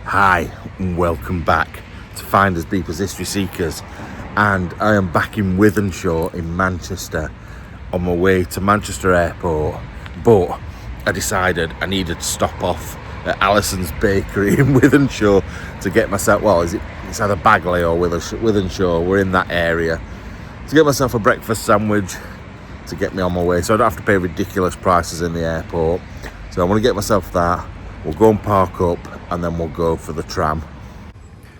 Hi and welcome back to Finders Beepers History Seekers, and I am back in Wythenshawe in Manchester on my way to Manchester Airport, but I decided I needed to stop off at Alison's Bakery in Wythenshawe to get myself, it's either Bagley or Wythenshawe, we're in that area, to get myself a breakfast sandwich to get me on my way so I don't have to pay ridiculous prices in the airport. So I want to get myself that. We'll go and park up and then we'll go for the tram.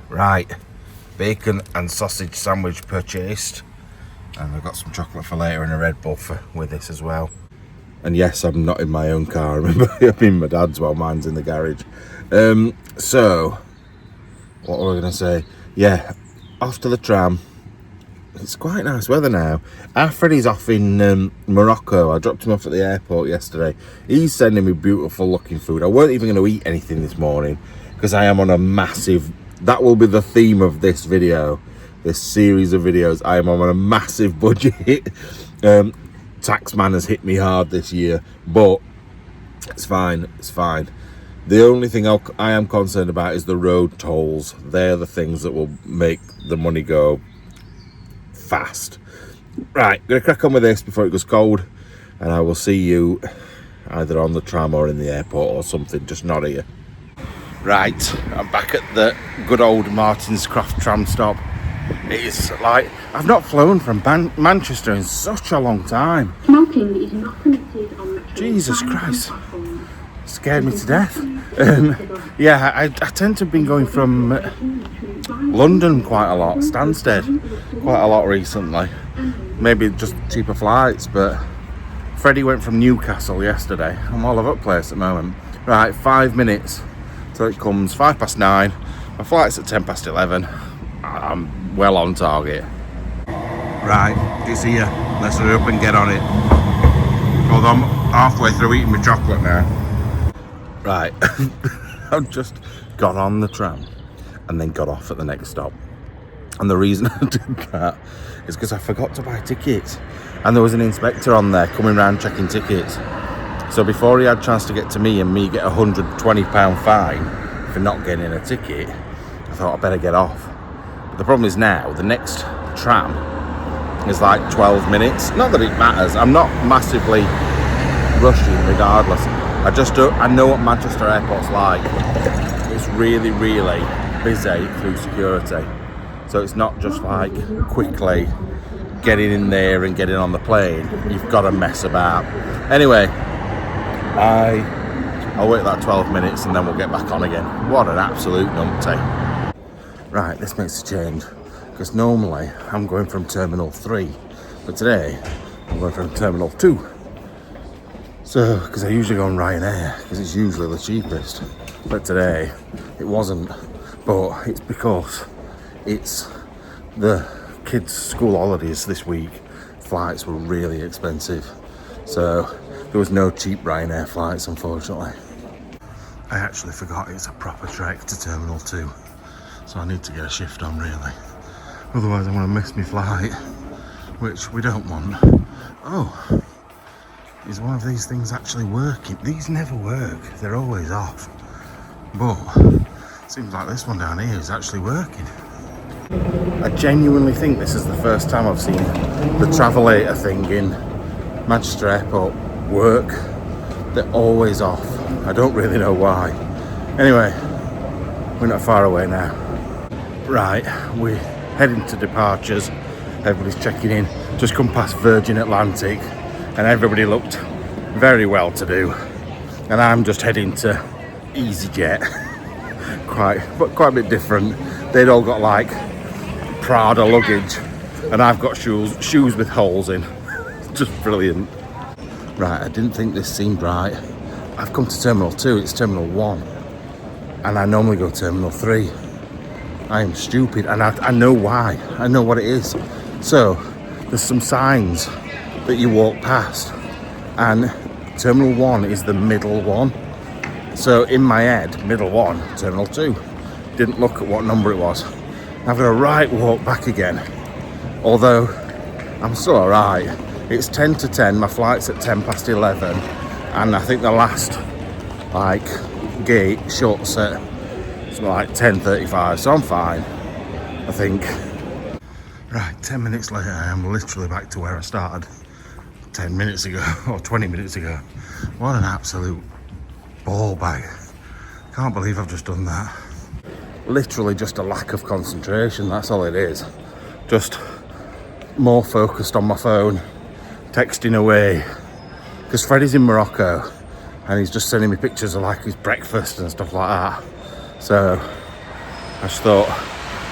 Right, bacon and sausage sandwich purchased, and I've got some chocolate for later and a Red Bull with this as well. And yes, I'm not in my own car, remember, I'm in my dad's while mine's in the garage. So what were we going to say? Yeah, off to the tram. It's quite nice weather now. Our Freddie's off in Morocco. I dropped him off at the airport yesterday. He's sending me beautiful looking food. I weren't even going to eat anything this morning because I am on a massive, that will be the theme of this video, this series of videos. I am on a massive budget. Taxman has hit me hard this year, but it's fine, it's fine. The only thing I am concerned about is the road tolls. They're the things that will make the money go fast. Right, gonna crack on with this before it goes cold, and I will see you either on the tram or in the airport or something, just not here. Right, I'm back at the good old Martin's Croft tram stop. It's like, I've not flown from Manchester in such a long time. Smoking is not permitted on the train. Jesus Christ, scared me to death. Yeah, I tend to have been going from London quite a lot, Stansted quite a lot recently. Maybe just cheaper flights, but Freddie went from Newcastle yesterday. I'm all over the place at the moment. Right, 5 minutes till it comes, 9:05. My flight's at 11:10. I'm well on target. Right, it's here. Let's hurry up and get on it. Although I'm halfway through eating my chocolate now. Right, I've just got on the tram and then got off at the next stop. And the reason I did that is because I forgot to buy tickets. And there was an inspector on there coming around checking tickets. So before he had a chance to get to me and me get a £120 fine for not getting a ticket, I thought I better get off. But the problem is now, the next tram is like 12 minutes. Not that it matters, I'm not massively rushing regardless. I know what Manchester Airport's like. It's really, really busy through security. So it's not just like quickly getting in there and getting on the plane. You've got to mess about. Anyway, I'll wait that 12 minutes and then we'll get back on again. What an absolute numpty. Right, this makes a change. Because normally I'm going from Terminal 3. But today I'm going from Terminal 2. So, because I usually go on Ryanair, because it's usually the cheapest. But today, it wasn't. But it's because it's the kids' school holidays this week. Flights were really expensive. So, there was no cheap Ryanair flights, unfortunately. I actually forgot it's a proper trek to Terminal 2. So I need to get a shift on, really. Otherwise, I'm going to miss my flight, which we don't want. Oh. Is one of these things actually working? These never work, they're always off. But it seems like this one down here is actually working. I genuinely think this is the first time I've seen the Travelator thing in Manchester Airport work. They're always off. I don't really know why. Anyway, we're not far away now. Right, we're heading to departures. Everybody's checking in. Just come past Virgin Atlantic. And everybody looked very well to do. And I'm just heading to EasyJet. quite a bit different. They'd all got like Prada luggage, and I've got shoes with holes in. Just brilliant. Right, I didn't think this seemed right. I've come to Terminal 2, it's Terminal 1. And I normally go Terminal 3. I am stupid, and I know why. I know what it is. So, there's some signs that you walk past, and Terminal 1 is the middle one. So in my head, middle 1, Terminal 2. Didn't look at what number it was. I've got a right walk back again. Although, I'm still alright. It's 10 to 10, my flight's at 11, and I think the last, gate shuts at It's like 10:35, so I'm fine, I think. Right, 10 minutes later, I am literally back to where I started 10 minutes ago, or 20 minutes ago. What an absolute ball bag. Can't believe I've just done that. Literally just a lack of concentration, that's all it is. Just more focused on my phone, texting away. Because Freddie's in Morocco, and he's just sending me pictures of like his breakfast and stuff like that. So I just thought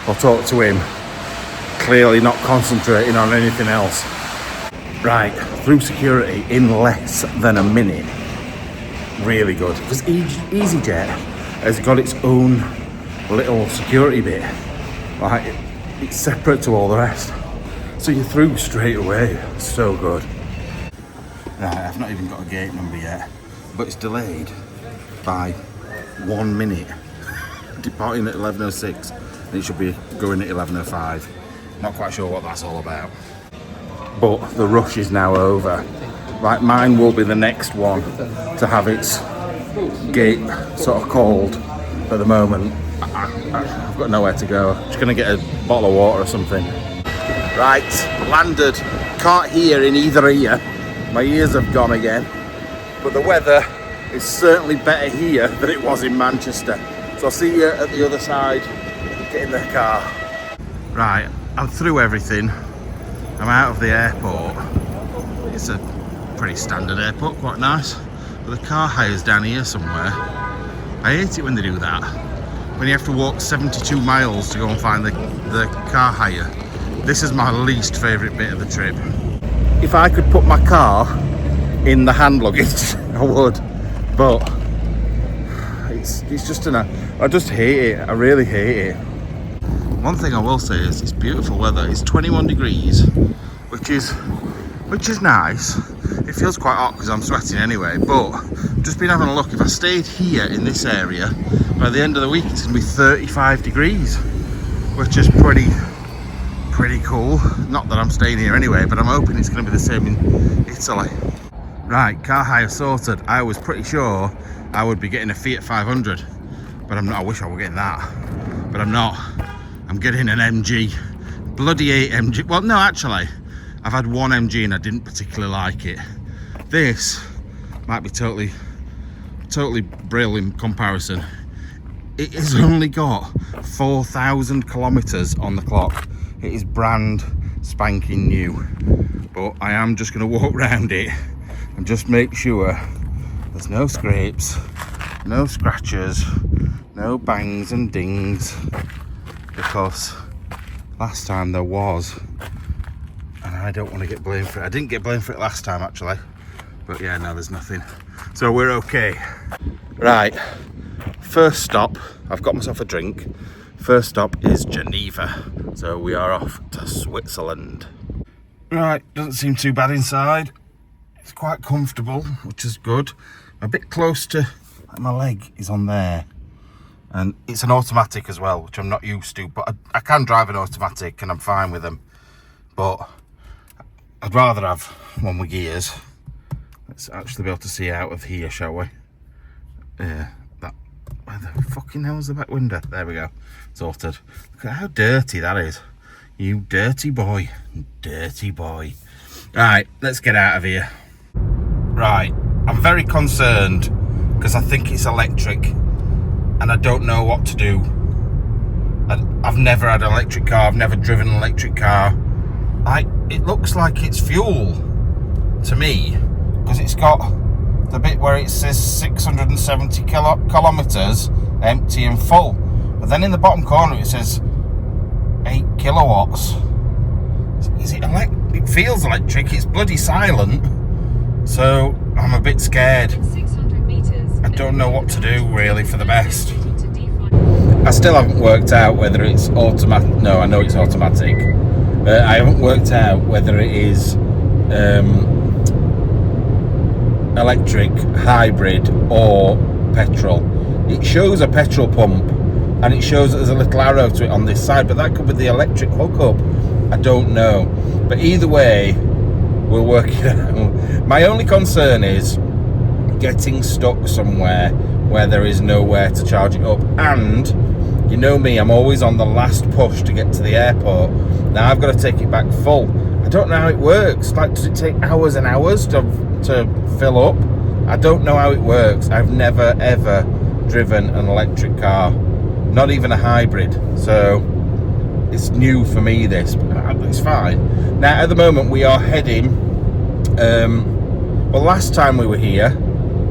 I'll talk to him, clearly not concentrating on anything else. Right, through security in less than a minute. Really good, because EasyJet has got its own little security bit. Like, it's separate to all the rest. So you're through straight away. So good. Right, I've not even got a gate number yet, but it's delayed by 1 minute. Departing at 11:06, and it should be going at 11:05. Not quite sure what that's all about. But the rush is now over. Right, mine will be the next one to have its gate sort of called. At the moment, I've got nowhere to go. Just gonna get a bottle of water or something. Right, landed. Can't hear in either ear. My ears have gone again. But the weather is certainly better here than it was in Manchester. So I'll see you at the other side. Get in the car. Right, I'm through everything. I'm out of the airport. It's a pretty standard airport, quite nice. But the car hire's down here somewhere. I hate it when they do that. When you have to walk 72 miles to go and find the car hire. This is my least favourite bit of the trip. If I could put my car in the hand luggage, I would. But it's just I just hate it. I really hate it. One thing I will say is it's beautiful weather. It's 21 degrees, which is nice. It feels quite hot because I'm sweating anyway, but just been having a look. If I stayed here in this area, by the end of the week it's going to be 35 degrees, which is pretty cool. Not that I'm staying here anyway, but I'm hoping it's going to be the same in Italy. Right, car hire sorted. I was pretty sure I would be getting a Fiat 500, but I'm not. I wish I were getting that, but I'm not. I'm getting an MG. Bloody 8 MG. Well, no, actually, I've had one MG and I didn't particularly like it. This might be totally brilliant in comparison. It has only got 4,000 kilometers on the clock. It is brand spanking new, but I am just going to walk around it and just make sure there's no scrapes, no scratches, no bangs and dings, because last time there was, and I don't want to get blamed for it. I didn't get blamed for it last time actually, but yeah, no, there's nothing, so we're okay. Right, first stop, I've got myself a drink. First stop is Geneva, so we are off to Switzerland. Right, doesn't seem too bad inside. It's quite comfortable, which is good. A bit close to, like, my leg is on there, and it's an automatic as well, which I'm not used to, but I can drive an automatic and I'm fine with them, but I'd rather have one with gears. Let's actually be able to see out of here, shall we? Where the fucking hell's the back window? There we go. Sorted. Look at how dirty that is. You dirty boy. Dirty boy. Right, let's get out of here. Right, I'm very concerned because I think it's electric and I don't know what to do. I've never had an electric car. I've never driven an electric car. It looks like it's fuel to me, because it's got the bit where it says 670 kilometers empty and full, but then in the bottom corner it says 8 kilowatts. Is it it feels electric. It's bloody silent, so I'm a bit scared. 600 meters. I don't know what to do really for the best. I still haven't worked out whether it's automatic. No, I know it's automatic. I haven't worked out whether it is electric, hybrid or petrol. It shows a petrol pump and it shows that there's a little arrow to it on this side, but that could be the electric hookup. I don't know, but either way we'll work it out. My only concern is getting stuck somewhere where there is nowhere to charge it up, and You know me, I'm always on the last push to get to the airport. Now I've got to take it back full. I don't know how it works. Like, does it take hours and hours to fill up? I don't know how it works. I've never ever driven an electric car, not even a hybrid. So it's new for me, this, but it's fine. Now at the moment we are heading, well, last time we were here,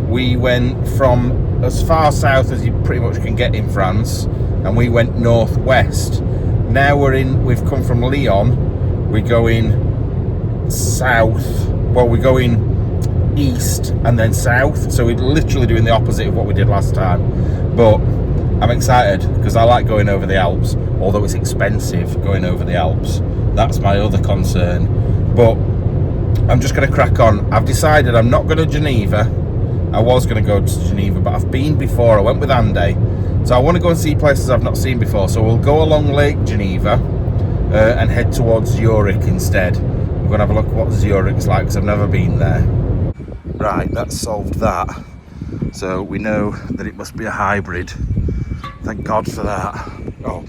we went from as far south as you pretty much can get in France, and we went northwest. Now we've come from Lyon, we're going south, well, we're going east and then south, so we're literally doing the opposite of what we did last time. But I'm excited because I like going over the Alps, although it's expensive going over the Alps. That's my other concern. But I'm just going to crack on. I've decided I'm not going to Geneva. I was going to go to Geneva, but I've been before. I went with Andy, so I want to go and see places I've not seen before. So we'll go along Lake Geneva and head towards Zurich instead. I'm going to have a look at what Zurich's like because I've never been there. Right, that's solved that. So we know that it must be a hybrid. Thank God for that. Oh,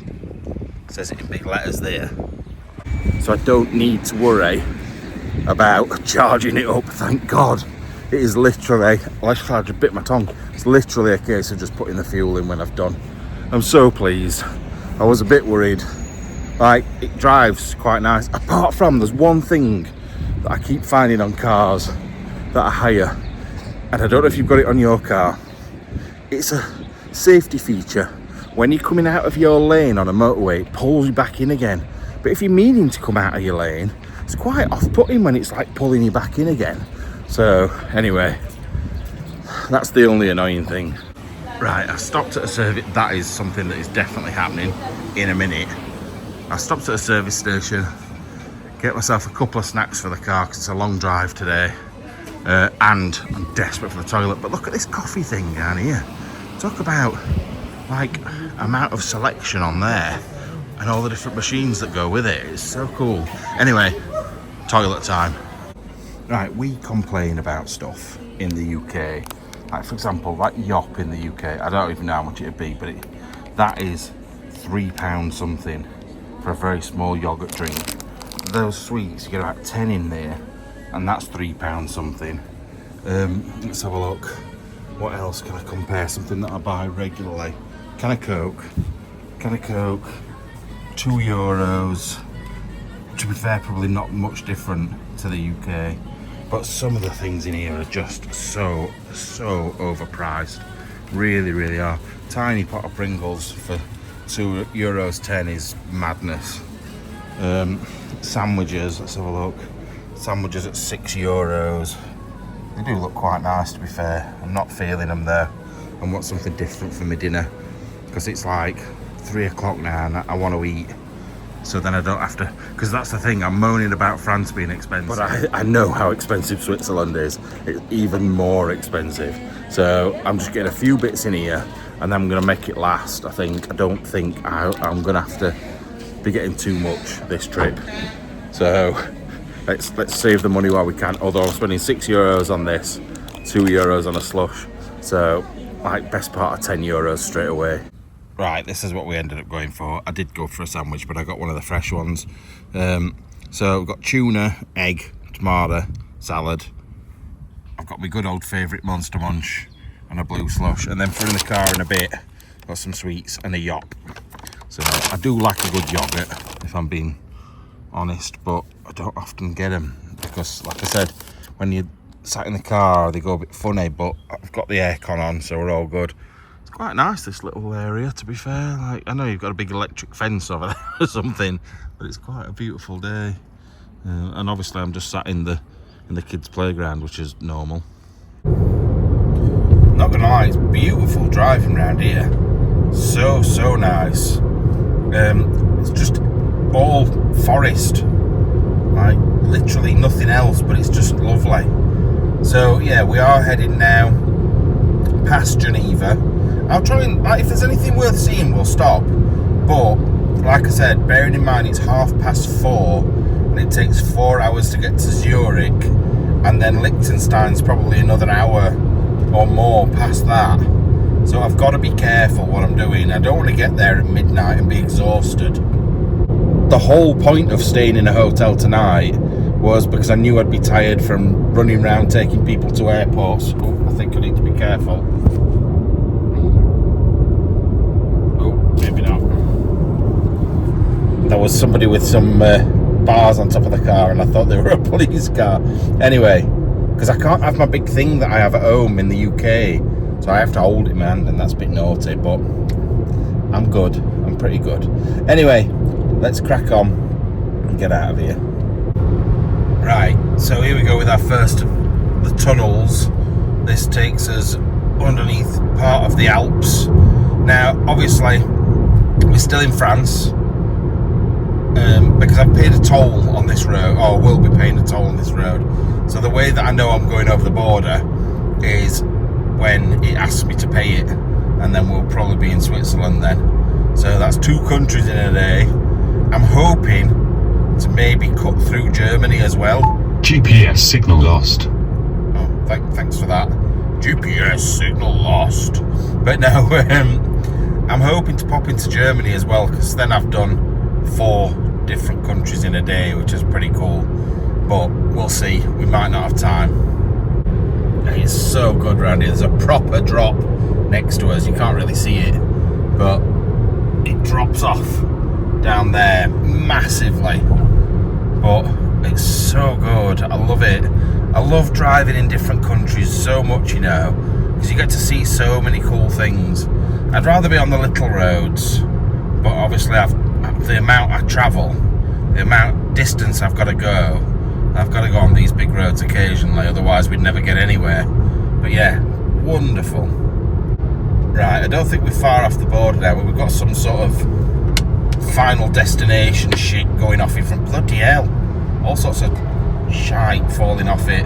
it says it in big letters there. So I don't need to worry about charging it up, thank God. It is literally, I just bit my tongue. It's literally a case of just putting the fuel in when I've done. I'm so pleased. I was a bit worried. Like, it drives quite nice. Apart from, there's one thing that I keep finding on cars that I hire, and I don't know if you've got it on your car. It's a safety feature. When you're coming out of your lane on a motorway, it pulls you back in again. But if you're meaning to come out of your lane, it's quite off-putting when it's like pulling you back in again. So anyway, that's the only annoying thing. Right, I stopped at a service. That is something that is definitely happening in a minute. I stopped at a service station, get myself a couple of snacks for the car because it's a long drive today. And I'm desperate for the toilet. But look at this coffee thing down here. Talk about like amount of selection on there and all the different machines that go with it. It's so cool. Anyway, toilet time. Right, we complain about stuff in the UK. Like, for example, like Yop in the UK. I don't even know how much it'd be, but that is £3 something for a very small yogurt drink. Those sweets, you get about 10 in there, and that's £3 something. Let's have a look. What else can I compare? Something that I buy regularly. Can of Coke, €2. To be fair, probably not much different to the UK, but some of the things in here are just so overpriced. Really, really are. Tiny pot of Pringles for €2.10 is madness. Sandwiches, let's have a look. Sandwiches at €6. They do look quite nice, to be fair. I'm not feeling them though. I want something different for my dinner because it's like 3 o'clock now and I want to eat. So then I don't have to, because that's the thing, I'm moaning about France being expensive. But I know how expensive Switzerland is. It's even more expensive. So I'm just getting a few bits in here and then I'm going to make it last, I think. I don't think I'm going to have to be getting too much this trip. So let's save the money while we can. Although I'm spending €6 on this, €2 on a slush. So like best part of €10 straight away. Right, this is what we ended up going for. I did go for a sandwich, but I got one of the fresh ones. So we've got tuna, egg, tomato, salad. I've got my good old favourite Monster Munch and a blue slush. And then for in the car in a bit, got some sweets and a Yop. So I do like a good yoghurt, if I'm being honest, but I don't often get them because, like I said, when you're sat in the car, they go a bit funny, but I've got the aircon on, so we're all good. Quite nice, this little area, to be fair. Like, I know you've got a big electric fence over there or something, but it's quite a beautiful day. And obviously I'm just sat in the kids' playground, which is normal. Not gonna lie, it's beautiful driving around here. So nice. It's just all forest, like literally nothing else, but it's just lovely. So yeah, we are heading now past Geneva. I'll try and, like, if there's anything worth seeing, we'll stop. But, like I said, bearing in mind it's 4:30 and it takes 4 hours to get to Zurich, and then Liechtenstein's probably another hour or more past that. So I've got to be careful what I'm doing. I don't want to get there at midnight and be exhausted. The whole point of staying in a hotel tonight was because I knew I'd be tired from running around taking people to airports. Oh, I think I need to be careful. Oh, maybe not. There was somebody with some bars on top of the car and I thought they were a police car. Anyway, because I can't have my big thing that I have at home in the UK, so I have to hold it in my hand, and that's a bit naughty, but I'm good. I'm pretty good. Anyway, let's crack on and get out of here. Right, so here we go with our first of the tunnels. This takes us underneath part of the Alps. Now, obviously, we're still in France, because I've paid a toll on this road, or will be paying a toll on this road. So the way that I know I'm going over the border is when it asks me to pay it, and then we'll probably be in Switzerland then. So that's 2 countries in a day. I'm hoping to maybe cut through Germany as well. GPS signal lost. Oh, thanks for that. GPS signal lost. But no, I'm hoping to pop into Germany as well, because then I've done 4 different countries in a day, which is pretty cool. But we'll see. We might not have time. It's so good around here. There's a proper drop next to us. You can't really see it, but it drops off down there massively. But it's so good. I love it. I love driving in different countries so much, you know, because you get to see so many cool things. I'd rather be on the little roads, but obviously the amount I travel, the amount distance I've got to go on these big roads occasionally, otherwise we'd never get anywhere. But yeah, wonderful. Right, I don't think we're far off the border now, but we've got some sort of final destination shit going off in front. Bloody hell, all sorts of shite falling off it.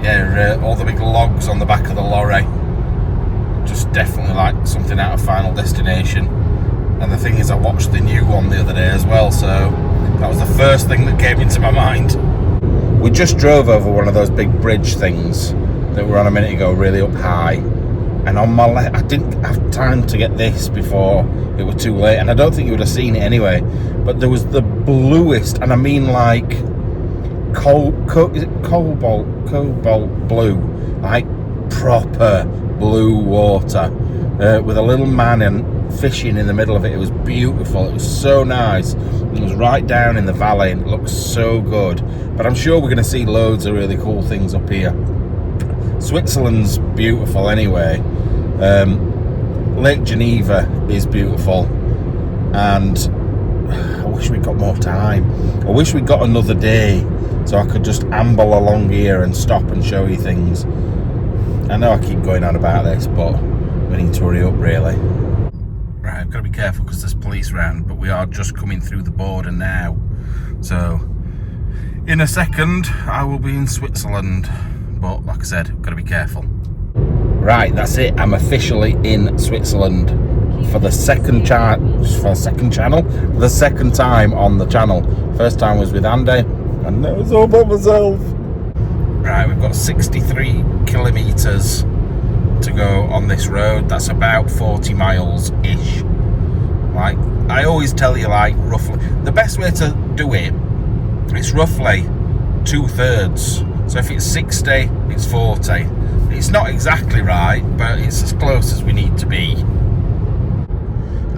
Yeah, all the big logs on the back of the lorry, just definitely like something out of Final Destination. And the thing is, I watched the new one the other day as well, so that was the first thing that came into my mind. We just drove over one of those big bridge things that were on a minute ago, really up high. And on my left, I didn't have time to get this before it was too late, and I don't think you would have seen it anyway. But there was the bluest, and I mean like cobalt blue, like proper blue water, with a little man and fishing in the middle of it. It was beautiful. It was so nice. It was right down in the valley and it looked so good. But I'm sure we're going to see loads of really cool things up here. Switzerland's beautiful anyway. Lake Geneva is beautiful, and I wish we got more time. I wish we got another day so I could just amble along here and stop and show you things. I know I keep going on about this, but we need to hurry up really. Right, I've got to be careful because there's police around, but we are just coming through the border now. So in a second I will be in Switzerland, but like I said, I've got to be careful. Right, that's it. I'm officially in Switzerland for the second time on the channel. First time was with Andy, and now it's all by myself. Right, we've got 63 kilometres to go on this road. That's about 40 miles ish. Like I always tell you, like roughly the best way to do it, it's roughly 2/3. So if it's 60, it's 40. It's not exactly right, but it's as close as we need to be.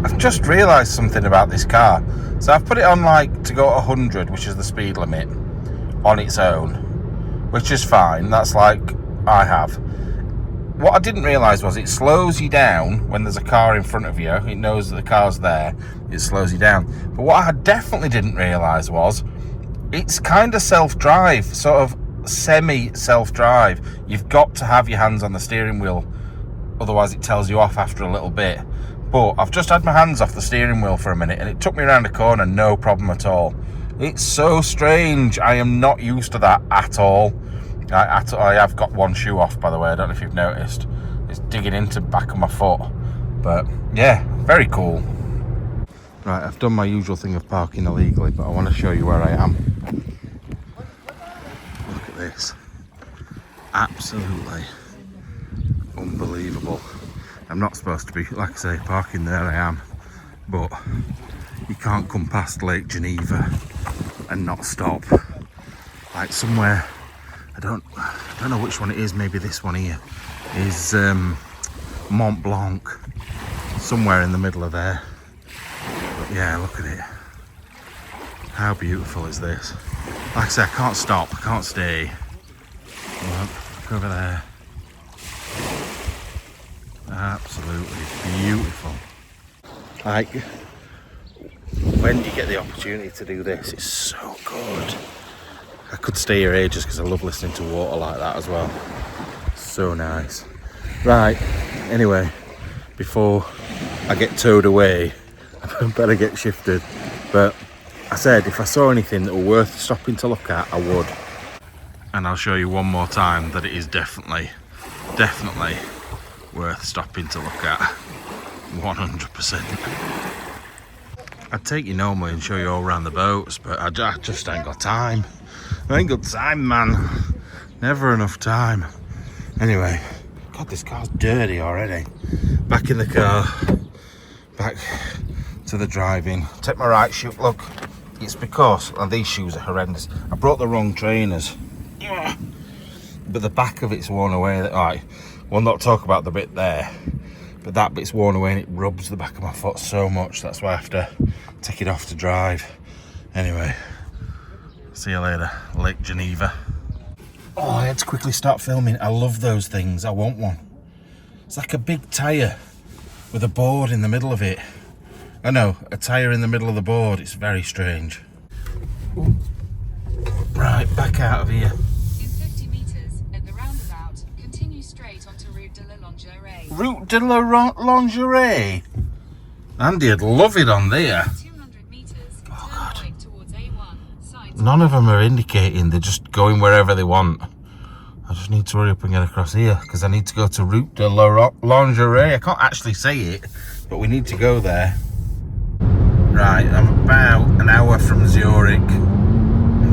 I've just realised something about this car. So I've put it on like to go at 100, which is the speed limit, on its own, which is fine. That's like I have. What I didn't realise was it slows you down when there's a car in front of you. It knows that the car's there. It slows you down. But what I definitely didn't realise was it's kind of self-drive, sort of semi-self-drive. You've got to have your hands on the steering wheel, otherwise it tells you off after a little bit. But I've just had my hands off the steering wheel for a minute and it took me around a corner, no problem at all. It's so strange. I am not used to that at all. I have got one shoe off, by the way. I don't know if you've noticed. It's digging into the back of my foot. But yeah, very cool. Right, I've done my usual thing of parking illegally, but I want to show you where I am. Look at this. Absolutely unbelievable. I'm not supposed to be, like I say, parking there. I am, but you can't come past Lake Geneva and not stop. Like somewhere, I don't know which one it is. Maybe this one here is Mont Blanc, somewhere in the middle of there. But yeah, look at it. How beautiful is this? Like I say, I can't stop, I can't stay. Look over there. Absolutely beautiful. Like, when you get the opportunity to do this, it's so good. I could stay here ages because I love listening to water like that as well. So nice. Right, anyway, before I get towed away, I better get shifted. But I said if I saw anything that were worth stopping to look at, I would. And I'll show you one more time that it is definitely worth stopping to look at. 100%. I'd take you normally and show you all around the boats, but I just ain't got time. I ain't got time, man. Never enough time. Anyway, God, this car's dirty already. Back in the car, back to the driving. Take my right shoe. Look, it's because these shoes are horrendous. I brought the wrong trainers, but the back of it's worn away. Right, we'll not talk about the bit there, but that bit's worn away and it rubs the back of my foot so much. That's why I have to take it off to drive. Anyway, see you later, Lake Geneva. Oh, I had to quickly start filming. I love those things. I want one. It's like a big tyre with a board in the middle of it. I know, a tyre in the middle of the board. It's very strange. Right, back out of here. In 50 metres, at the roundabout, continue straight onto Route de la Lingerie. Route de la Lingerie? Andy'd love it on there. 200 metres, turn right towards A1. Signs. None of them are indicating, they're just going wherever they want. I just need to hurry up and get across here because I need to go to Route de la Lingerie. I can't actually say it, but we need to go there. Right, I'm about an hour from Zurich.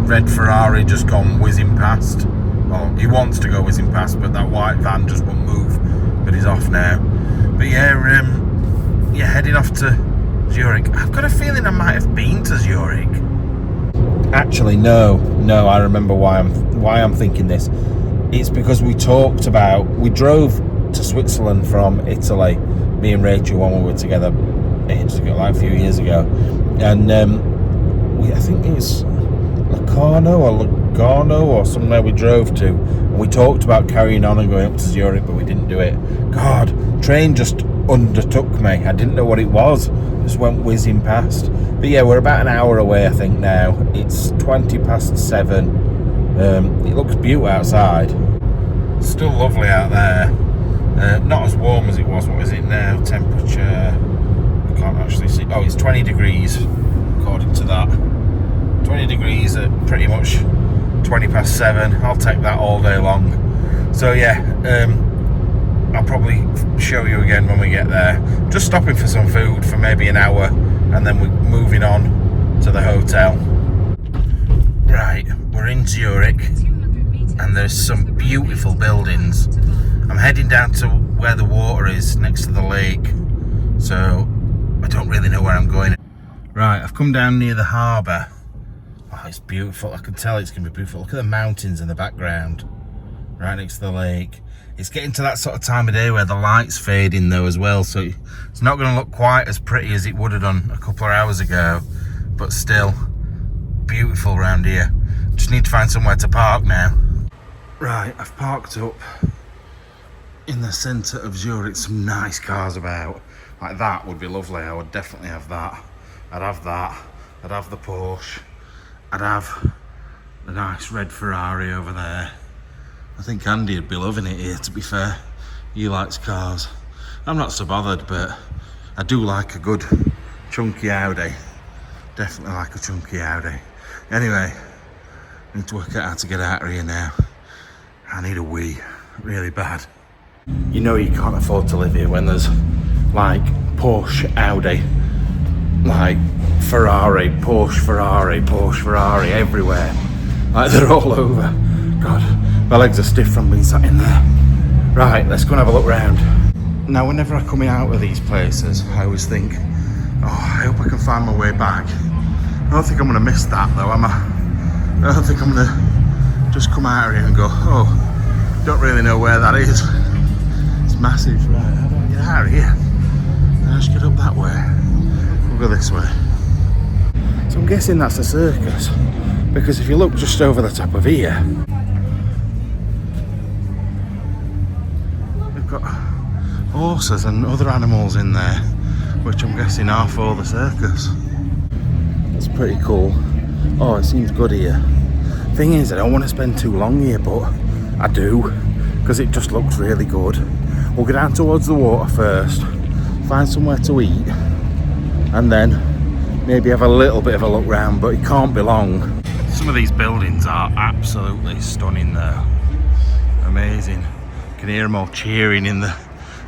Red Ferrari just gone whizzing past. Well, he wants to go whizzing past, but that white van just won't move. But he's off now. But yeah, heading off to Zurich. I've got a feeling I might have been to Zurich. Actually, no, I remember why I'm thinking this. It's because we drove to Switzerland from Italy, me and Rachel, when we were together ages ago, like a few years ago, and I think it was Locarno or Lugano or somewhere we drove to, and we talked about carrying on and going up to Zurich, but we didn't do it. God, train just undertook me. I didn't know what it was, just went whizzing past. But yeah, we're about an hour away, I think now. It's 7:20. It looks beautiful outside. Still lovely out there. Not as warm as it was. What is it now? Temperature, I can't actually see. Oh, it's 20 degrees according to that. 20 degrees at pretty much 7:20. I'll take that all day long. So yeah, I'll probably show you again when we get there. Just stopping for some food for maybe an hour, and then we're moving on to the hotel. Right, we're in Zurich, and there's some beautiful buildings. I'm heading down to where the water is, next to the lake, so I don't really know where I'm going. Right, I've come down near the harbour. Oh, it's beautiful. I can tell it's going to be beautiful. Look at the mountains in the background, right next to the lake. It's getting to that sort of time of day where the light's fading though as well, so it's not going to look quite as pretty as it would have done a couple of hours ago, but still beautiful around here. Just need to find somewhere to park now. Right, I've parked up in the centre of Zurich. Some nice cars about. Like that would be lovely. I would definitely have that. I'd have that. I'd have the Porsche. I'd have the nice red Ferrari over there. I think Andy would be loving it here, to be fair. He likes cars. I'm not so bothered, but I do like a good chunky Audi. Definitely like a chunky Audi. Anyway, I need to work out how to get out of here now. I need a wee, really bad. You know you can't afford to live here when there's like Porsche, Audi, like Ferrari, Porsche, Ferrari everywhere. Like they're all over. God, my legs are stiff from being sat in there. Right, let's go and have a look round. Now, whenever I come in out of these places, I always think, oh, I hope I can find my way back. I don't think I'm going to miss that though, am I? I don't think I'm going to just come out of here and go, oh, don't really know where that is. It's massive. Right, how do I get out of here? I just get up that way. We'll go this way. So I'm guessing that's the circus, because if you look just over the top of here, we've got horses and other animals in there, which I'm guessing are for the circus. That's pretty cool. Oh, it seems good here. Thing is, I don't want to spend too long here, but I do, because it just looks really good. We'll go down towards the water first, find somewhere to eat, and then maybe have a little bit of a look round, but it can't be long. Some of these buildings are absolutely stunning though. Amazing. You can hear them all cheering in the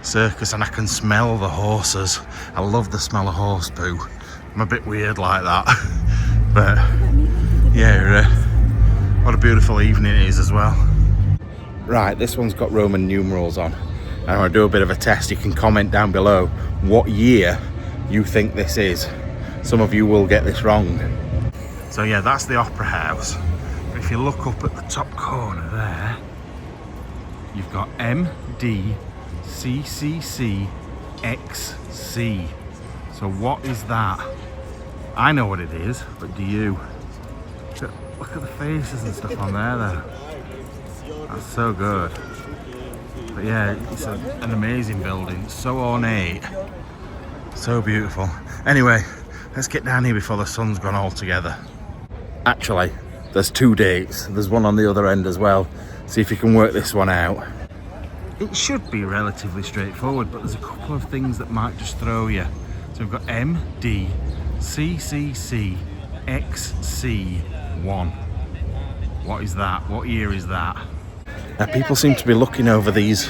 circus, and I can smell the horses. I love the smell of horse poo. I'm a bit weird like that. But yeah, what a beautiful evening it is as well. Right, this one's got Roman numerals on. And I'm going to do a bit of a test. You can comment down below what year you think this is. Some of you will get this wrong. So yeah, that's the Opera House. If you look up at the top corner there, you've got MDCCCXC. So what is that? I know what it is, but do you? Look at the faces and stuff on there though. That's so good. But yeah, it's an amazing building. It's so ornate. So beautiful. Anyway, let's get down here before the sun's gone altogether. Actually, there's 2 dates. There's one on the other end as well. See if you can work this one out. It should be relatively straightforward, but there's a couple of things that might just throw you. So we've got MDCCCXC1. What is that? What year is that? Now people seem to be looking over these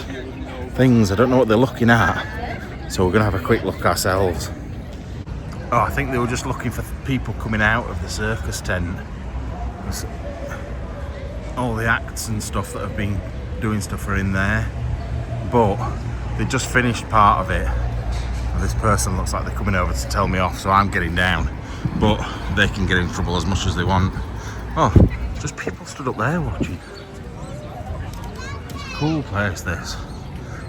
things. I don't know what they're looking at. So we're going to have a quick look ourselves. Oh, I think they were just looking for people coming out of the circus tent. All the acts and stuff that have been doing stuff are in there. But they just finished part of it. And this person looks like they're coming over to tell me off, so I'm getting down. But they can get in trouble as much as they want. Oh, just people stood up there watching. It's a cool place, this.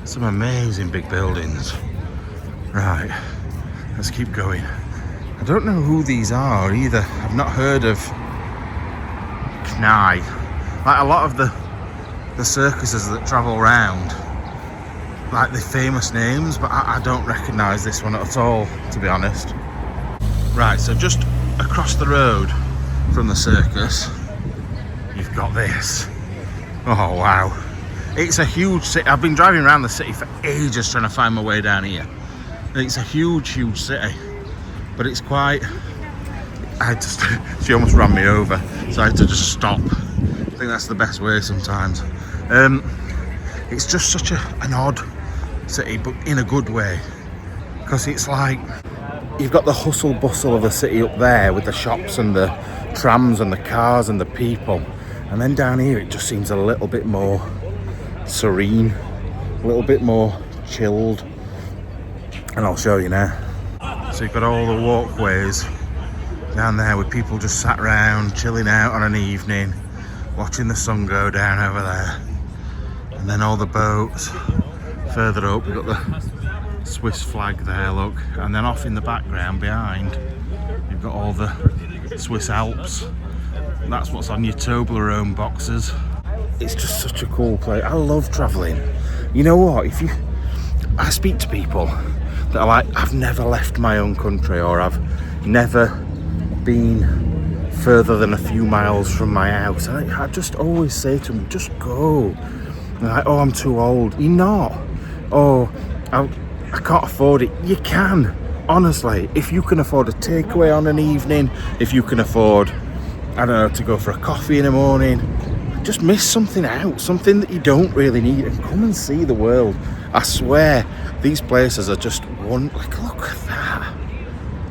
Some amazing big buildings. Right, let's keep going. I don't know who these are either. I've not heard of Knai. Like a lot of the circuses that travel around, like the famous names, but I don't recognise this one at all, to be honest. Right, so just across the road from the circus, you've got this. Oh wow. It's a huge city. I've been driving around the city for ages trying to find my way down here. It's a huge, huge city, but it's quite... she almost ran me over, so I had to just stop. I think that's the best way sometimes. It's just such an odd city, but in a good way, because it's like you've got the hustle bustle of the city up there with the shops and the trams and the cars and the people, and then down here it just seems a little bit more serene, a little bit more chilled. And I'll show you now. So you've got all the walkways down there with people just sat around chilling out on an evening, watching the sun go down over there. And then all the boats further up. We've got the Swiss flag there, look. And then off in the background behind, you've got all the Swiss Alps. That's what's on your Toblerone boxes. It's just such a cool place. I love travelling. You know what? I speak to people that are like, I've never left my own country, or I've never been further than a few miles from my house. I just always say to them, just go. And they're like, oh, I'm too old. You're not. Oh, I can't afford it. You can. Honestly, if you can afford a takeaway on an evening, if you can afford, I don't know, to go for a coffee in the morning, just miss something out, something that you don't really need, and come and see the world. I swear, these places are just like, look at that.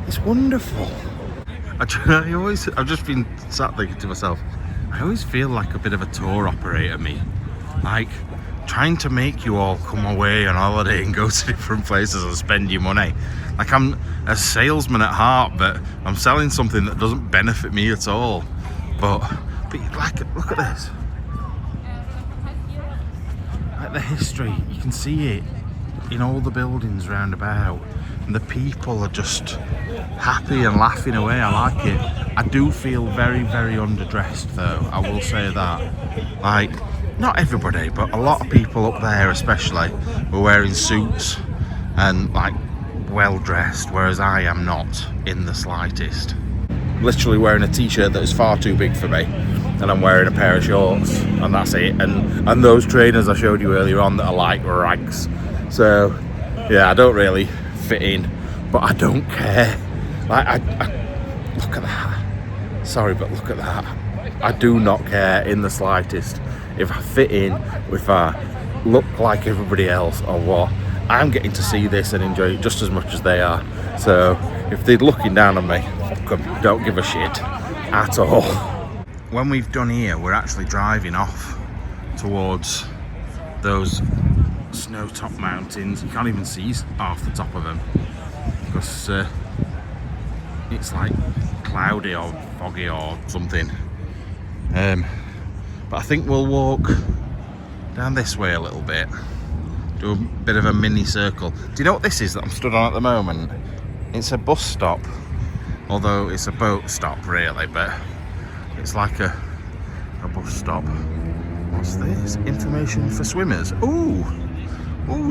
It's wonderful. I've just been sat thinking to myself, I always feel like a bit of a tour operator, me. Like, trying to make you all come away on holiday and go to different places and spend your money. Like, I'm a salesman at heart, but I'm selling something that doesn't benefit me at all. But like, look at this. Like the history, you can see it in all the buildings round about, and the people are just happy and laughing away. I like it. I do feel very, very underdressed though, I will say that. Like, not everybody, but a lot of people up there especially were wearing suits and like well dressed, whereas I am not in the slightest. Literally wearing a t-shirt that is far too big for me, and I'm wearing a pair of shorts, and that's it. And those trainers I showed you earlier on that are like rags. So yeah, I don't really fit in, but I don't care. Like, I look at that. Sorry, but look at that. I do not care in the slightest if I fit in, if I look like everybody else or what. I'm getting to see this and enjoy it just as much as they are. So if they're looking down on me, fuck them, don't give a shit at all. When we've done here, we're actually driving off towards those snow-top mountains. You can't even see half the top of them because it's like cloudy or foggy or something. But I think we'll walk down this way a little bit, do a bit of a mini circle. Do you know what this is that I'm stood on at the moment? It's a bus stop, although it's a boat stop really, but it's like a bus stop. What's this? Information for swimmers. Ooh,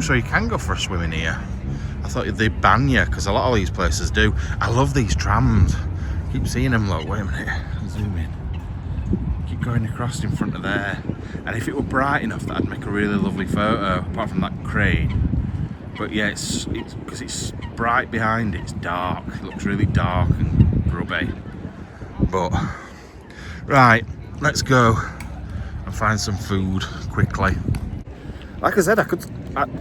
so you can go for a swim in here. I thought they'd ban you, because a lot of these places do. I love these trams. Keep seeing them, look. Wait a minute, I'll zoom in. Keep going across in front of there. And if it were bright enough, that'd make a really lovely photo, apart from that crane. But yeah, it's because it's bright behind it, it's dark. It looks really dark and grubby. But right, let's go and find some food quickly. Like I said,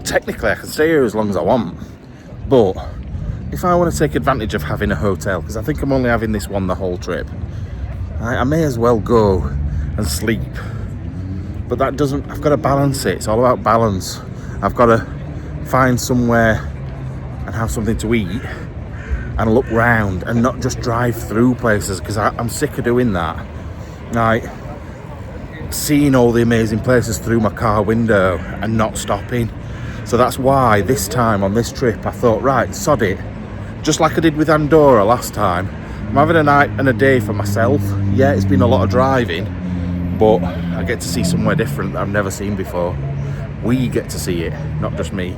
technically I could stay here as long as I want, but if I want to take advantage of having a hotel, because I think I'm only having this one the whole trip, I may as well go and sleep. But that doesn't, I've got to balance it. It's all about balance. I've got to find somewhere and have something to eat and look round and not just drive through places, because I'm sick of doing that. Like, seeing all the amazing places through my car window and not stopping. So that's why this time on this trip I thought, right, sod it. Just like I did with Andorra last time. I'm having a night and a day for myself. Yeah, it's been a lot of driving, but I get to see somewhere different that I've never seen before. We get to see it, not just me.